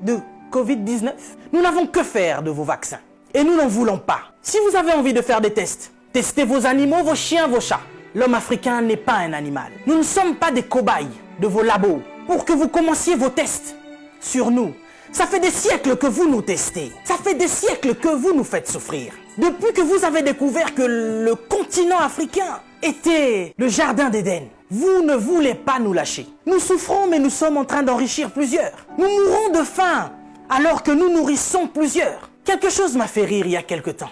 de Covid-19. Nous n'avons que faire de vos vaccins. Et nous n'en voulons pas. Si vous avez envie de faire des tests, testez vos animaux, vos chiens, vos chats. L'homme africain n'est pas un animal. Nous ne sommes pas des cobayes de vos labos pour que vous commenciez vos tests sur nous. Ça fait des siècles que vous nous testez. Ça fait des siècles que vous nous faites souffrir. Depuis que vous avez découvert que le continent africain était le jardin d'Éden, vous ne voulez pas nous lâcher. Nous souffrons, mais nous sommes en train d'enrichir plusieurs. Nous mourrons de faim alors que nous nourrissons plusieurs. Quelque chose m'a fait rire il y a quelque temps.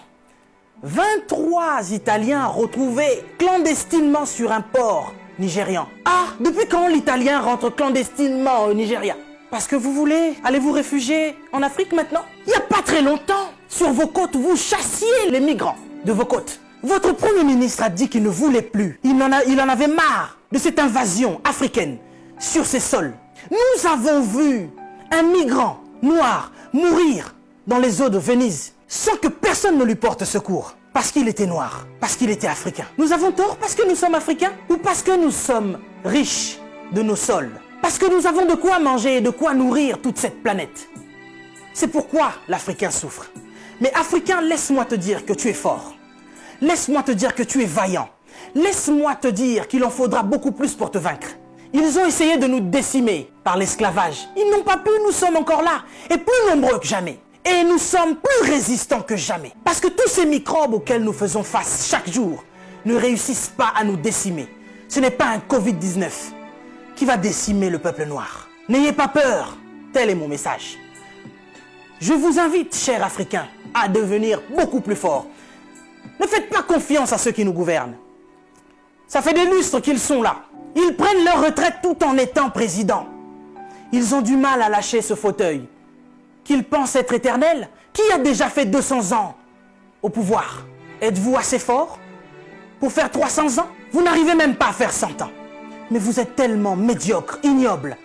23 Italiens retrouvés clandestinement sur un port nigérian. Ah, depuis quand l'Italien rentre clandestinement au Nigeria? Parce que vous voulez aller vous réfugier en Afrique maintenant? Il n'y a pas très longtemps, sur vos côtes, vous chassiez les migrants de vos côtes. Votre Premier ministre a dit qu'il ne voulait plus. Il en avait marre de cette invasion africaine sur ses sols. Nous avons vu un migrant noir mourir dans les eaux de Venise sans que personne ne lui porte secours. Parce qu'il était noir, parce qu'il était africain. Nous avons tort parce que nous sommes africains ou parce que nous sommes riches de nos sols? Parce que nous avons de quoi manger et de quoi nourrir toute cette planète. C'est pourquoi l'Africain souffre. Mais Africain, laisse-moi te dire que tu es fort. Laisse-moi te dire que tu es vaillant. Laisse-moi te dire qu'il en faudra beaucoup plus pour te vaincre. Ils ont essayé de nous décimer par l'esclavage. Ils n'ont pas pu, nous sommes encore là, et plus nombreux que jamais. Et nous sommes plus résistants que jamais. Parce que tous ces microbes auxquels nous faisons face chaque jour ne réussissent pas à nous décimer. Ce n'est pas un Covid-19 qui va décimer le peuple noir. N'ayez pas peur, tel est mon message. Je vous invite, chers Africains, à devenir beaucoup plus forts. Ne faites pas confiance à ceux qui nous gouvernent. Ça fait des lustres qu'ils sont là. Ils prennent leur retraite tout en étant présidents. Ils ont du mal à lâcher ce fauteuil qu'ils pensent être éternel. Qui a déjà fait 200 ans au pouvoir? Êtes-vous assez fort pour faire 300 ans? Vous n'arrivez même pas à faire 100 ans. Mais vous êtes tellement médiocre, ignoble.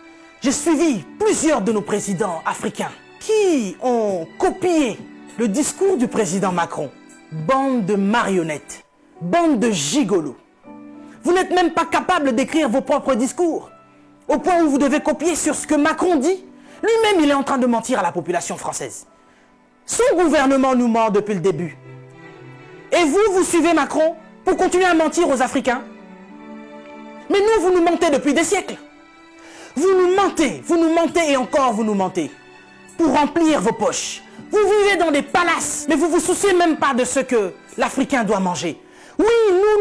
J'ai suivi plusieurs de nos présidents africains qui ont copié le discours du président Macron. Bande de marionnettes, bande de gigolos. Vous n'êtes même pas capable d'écrire vos propres discours, au point où vous devez copier sur ce que Macron dit. Lui-même, il est en train de mentir à la population française. Son gouvernement nous ment depuis le début. Et vous, vous suivez Macron pour continuer à mentir aux Africains? Mais nous, vous nous mentez depuis des siècles. Vous nous mentez et encore vous nous mentez. Pour remplir vos poches. Vous vivez dans des palaces, mais vous ne vous souciez même pas de ce que l'Africain doit manger. Oui,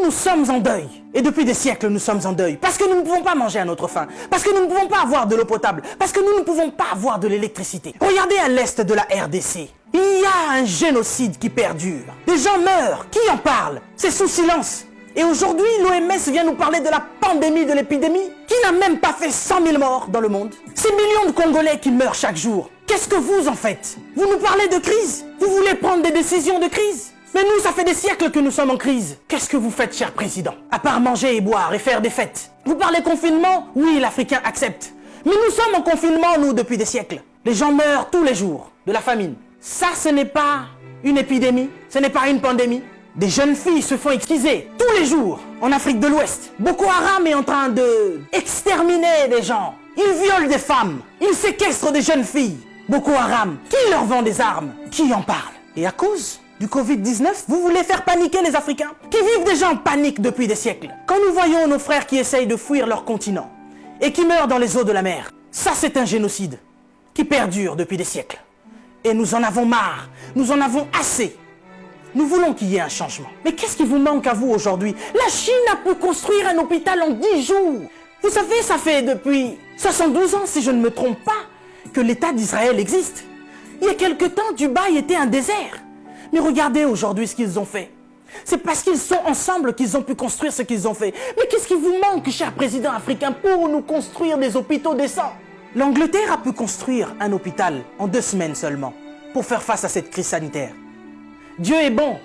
nous sommes en deuil. Et depuis des siècles, nous sommes en deuil. Parce que nous ne pouvons pas manger à notre faim. Parce que nous ne pouvons pas avoir de l'eau potable. Parce que nous ne pouvons pas avoir de l'électricité. Regardez à l'est de la RDC. Il y a un génocide qui perdure. Des gens meurent. Qui en parle? C'est sous silence. Et aujourd'hui, l'OMS vient nous parler de la pandémie, de l'épidémie, qui n'a même pas fait 100 000 morts dans le monde. Ces millions de Congolais qui meurent chaque jour. Qu'est-ce que vous en faites? Vous nous parlez de crise? Vous voulez prendre des décisions de crise? Mais nous, ça fait des siècles que nous sommes en crise. Qu'est-ce que vous faites, cher président? À part manger et boire et faire des fêtes. Vous parlez confinement? Oui, l'Africain accepte. Mais nous sommes en confinement, nous, depuis des siècles. Les gens meurent tous les jours de la famine. Ça, ce n'est pas une épidémie, ce n'est pas une pandémie. Des jeunes filles se font exquiser tous les jours en Afrique de l'Ouest. Boko Haram est en train de exterminer des gens. Ils violent des femmes. Ils séquestrent des jeunes filles. Boko Haram, qui leur vend des armes? Qui en parle? Et à cause du Covid-19, vous voulez faire paniquer les Africains qui vivent déjà en panique depuis des siècles. Quand nous voyons nos frères qui essayent de fuir leur continent et qui meurent dans les eaux de la mer, ça c'est un génocide qui perdure depuis des siècles. Et nous en avons marre, nous en avons assez. Nous voulons qu'il y ait un changement. Mais qu'est-ce qui vous manque à vous aujourd'hui? La Chine a pu construire un hôpital en 10 jours. Vous savez, ça fait depuis 72 ans, si je ne me trompe pas, que l'État d'Israël existe. Il y a quelque temps, Dubaï était un désert. Mais regardez aujourd'hui ce qu'ils ont fait. C'est parce qu'ils sont ensemble qu'ils ont pu construire ce qu'ils ont fait. Mais qu'est-ce qui vous manque, cher président africain, pour nous construire des hôpitaux décents? L'Angleterre a pu construire un hôpital en 2 semaines seulement pour faire face à cette crise sanitaire. Dieu est bon.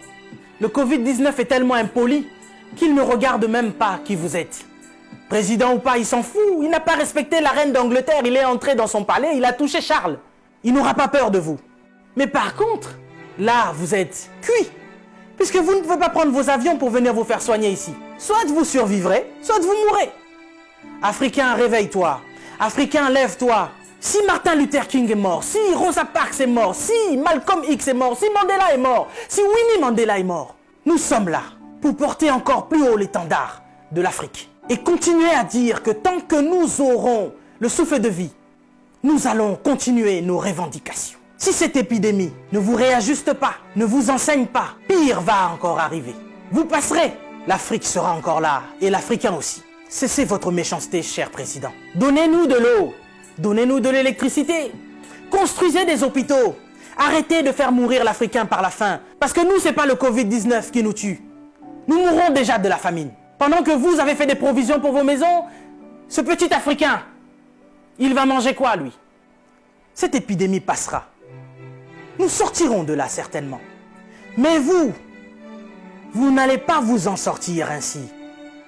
Le Covid-19 est tellement impoli qu'il ne regarde même pas qui vous êtes. Président ou pas, il s'en fout. Il n'a pas respecté la reine d'Angleterre. Il est entré dans son palais, il a touché Charles. Il n'aura pas peur de vous. Mais par contre, là, vous êtes cuit. Puisque vous ne pouvez pas prendre vos avions pour venir vous faire soigner ici. Soit vous survivrez, soit vous mourrez. Africain, réveille-toi. Africain, lève-toi. Si Martin Luther King est mort, si Rosa Parks est mort, si Malcolm X est mort, si Mandela est mort, si Winnie Mandela est mort, nous sommes là pour porter encore plus haut l'étendard de l'Afrique et continuer à dire que tant que nous aurons le souffle de vie, nous allons continuer nos revendications. Si cette épidémie ne vous réajuste pas, ne vous enseigne pas, pire va encore arriver. Vous passerez, l'Afrique sera encore là et l'Africain aussi. Cessez votre méchanceté, cher président. Donnez-nous de l'eau, donnez-nous de l'électricité, construisez des hôpitaux. Arrêtez de faire mourir l'Africain par la faim, parce que nous, ce n'est pas le Covid-19 qui nous tue. Nous mourrons déjà de la famine. Pendant que vous avez fait des provisions pour vos maisons, ce petit Africain, il va manger quoi, lui? Cette épidémie passera. Nous sortirons de là, certainement. Mais vous n'allez pas vous en sortir ainsi,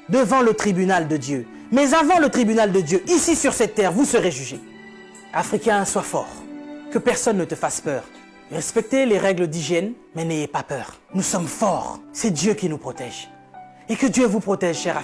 devant le tribunal de Dieu. Mais avant le tribunal de Dieu, ici sur cette terre, vous serez jugés. Africain, sois fort. Que personne ne te fasse peur. Respectez les règles d'hygiène, mais n'ayez pas peur. Nous sommes forts. C'est Dieu qui nous protège. Et que Dieu vous protège, cher Africain.